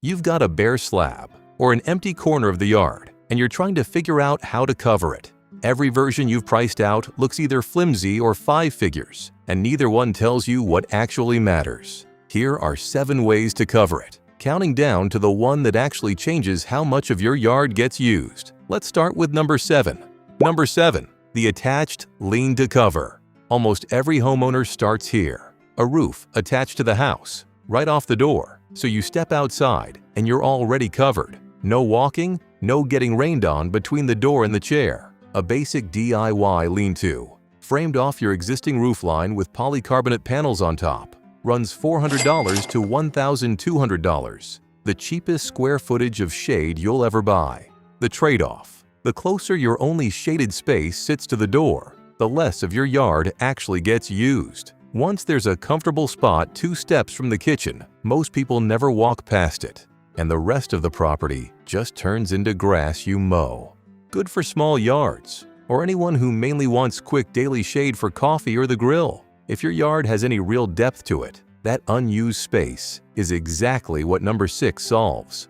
You've got a bare slab or an empty corner of the yard, and you're trying to figure out how to cover it. Every version you've priced out looks either flimsy or 5 figures, and neither one tells you what actually matters. Here are 7 ways to cover it, counting down to the one that actually changes how much of your yard gets used. Let's start with number 7. Number 7. The attached lean-to-cover. Almost every homeowner starts here. A roof attached to the house, right off the door, so you step outside and you're already covered. No walking, no getting rained on between the door and the chair. A basic DIY lean-to, framed off your existing roofline with polycarbonate panels on top, runs $400 to $1,200, the cheapest square footage of shade you'll ever buy. The trade-off: the closer your only shaded space sits to the door, the less of your yard actually gets used. Once there's a comfortable spot 2 steps from the kitchen, most people never walk past it, and the rest of the property just turns into grass you mow. Good for small yards, or anyone who mainly wants quick daily shade for coffee or the grill. If your yard has any real depth to it, that unused space is exactly what number 6 solves.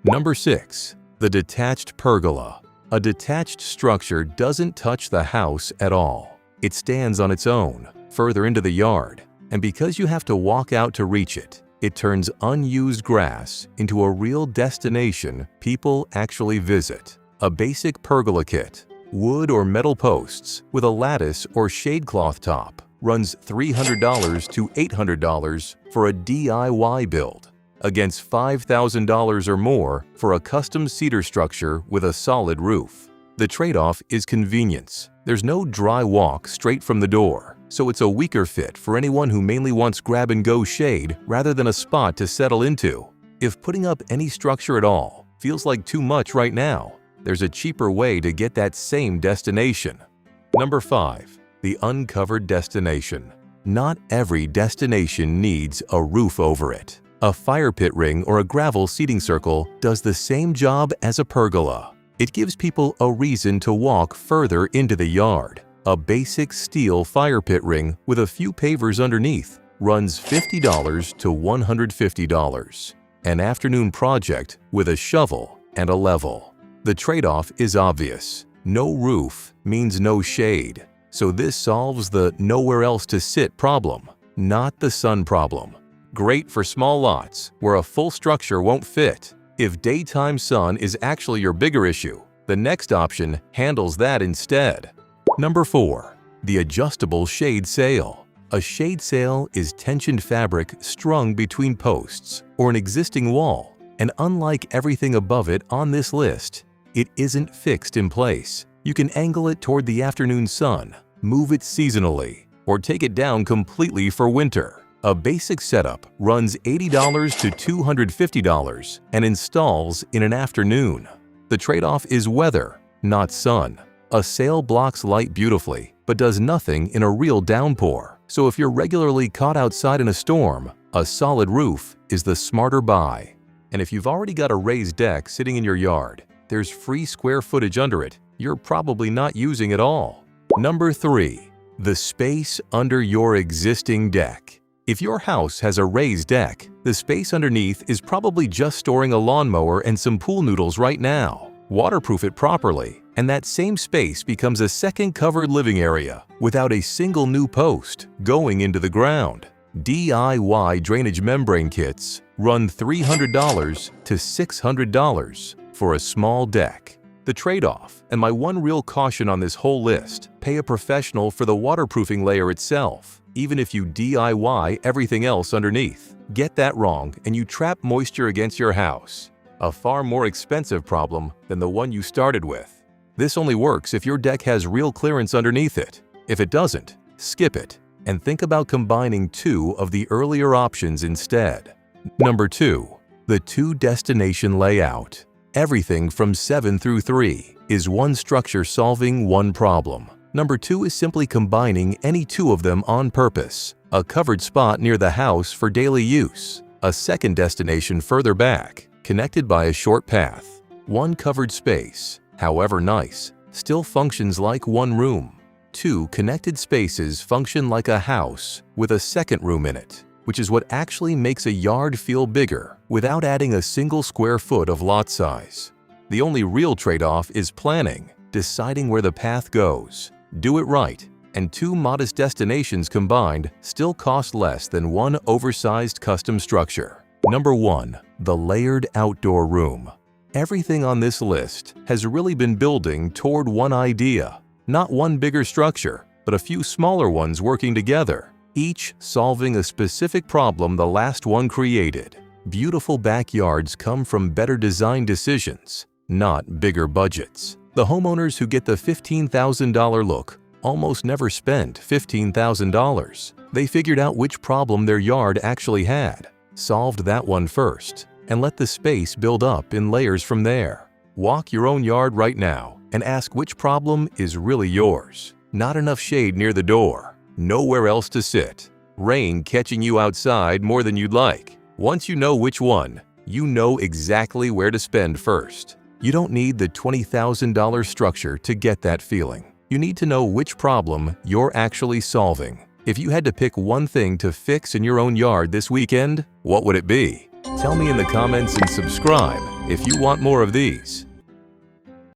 Number 6. The detached pergola. A detached structure doesn't touch the house at all. It stands on its own, further into the yard, and because you have to walk out to reach it, it turns unused grass into a real destination people actually visit. A basic pergola kit, wood or metal posts with a lattice or shade cloth top, runs $300 to $800 for a DIY build, against $5,000 or more for a custom cedar structure with a solid roof. The trade-off is convenience. There's no dry walk straight from the door, so it's a weaker fit for anyone who mainly wants grab-and-go shade rather than a spot to settle into. If putting up any structure at all feels like too much right now, there's a cheaper way to get that same destination. Number 5. The uncovered destination. Not every destination needs a roof over it. A fire pit ring or a gravel seating circle does the same job as a pergola. It gives people a reason to walk further into the yard. A basic steel fire pit ring with a few pavers underneath runs $50 to $150. An afternoon project with a shovel and a level. The trade-off is obvious. No roof means no shade. So this solves the nowhere else to sit problem, not the sun problem. Great for small lots where a full structure won't fit. If daytime sun is actually your bigger issue, the next option handles that instead. Number 4. The adjustable shade sail. A shade sail is tensioned fabric strung between posts or an existing wall, and unlike everything above it on this list, it isn't fixed in place. You can angle it toward the afternoon sun, move it seasonally, or take it down completely for winter. A basic setup runs $80 to $250 and installs in an afternoon. The trade-off is weather, not sun. A sail blocks light beautifully, but does nothing in a real downpour. So if you're regularly caught outside in a storm, a solid roof is the smarter buy. And if you've already got a raised deck sitting in your yard, there's free square footage under it you're probably not using at all. Number 3. The space under your existing deck. If your house has a raised deck, the space underneath is probably just storing a lawnmower and some pool noodles right now. Waterproof it properly, and that same space becomes a second covered living area without a single new post going into the ground. DIY drainage membrane kits run $300 to $600 for a small deck. The trade-off, and my one real caution on this whole list, pay a professional for the waterproofing layer itself, even if you DIY everything else underneath. Get that wrong and you trap moisture against your house. A far more expensive problem than the one you started with. This only works if your deck has real clearance underneath it. If it doesn't, skip it and think about combining 2 of the earlier options instead. Number 2. The 2-destination layout. Everything from 7 through 3 is one structure solving one problem. Number 2 is simply combining any 2 of them on purpose. A covered spot near the house for daily use. A second destination further back, connected by a short path. One covered space, however nice, still functions like one room. 2 connected spaces function like a house with a second room in it. which is what actually makes a yard feel bigger without adding a single square foot of lot size. The only real trade-off is planning, deciding where the path goes. Do it right, and two modest destinations combined still cost less than one oversized custom structure. Number 1. The layered outdoor room. Everything on this list has really been building toward one idea. Not one bigger structure, but a few smaller ones working together, each solving a specific problem the last one created. Beautiful backyards come from better design decisions, not bigger budgets. The homeowners who get the $15,000 look almost never spend $15,000. They figured out which problem their yard actually had, solved that one first, and let the space build up in layers from there. Walk your own yard right now and ask which problem is really yours. Not enough shade near the door, nowhere else to sit, rain catching you outside more than you'd like. Once you know which one, you know exactly where to spend first. You don't need the $20,000 structure to get that feeling. You need to know which problem you're actually solving. If you had to pick one thing to fix in your own yard this weekend, what would it be? Tell me in the comments and subscribe if you want more of these.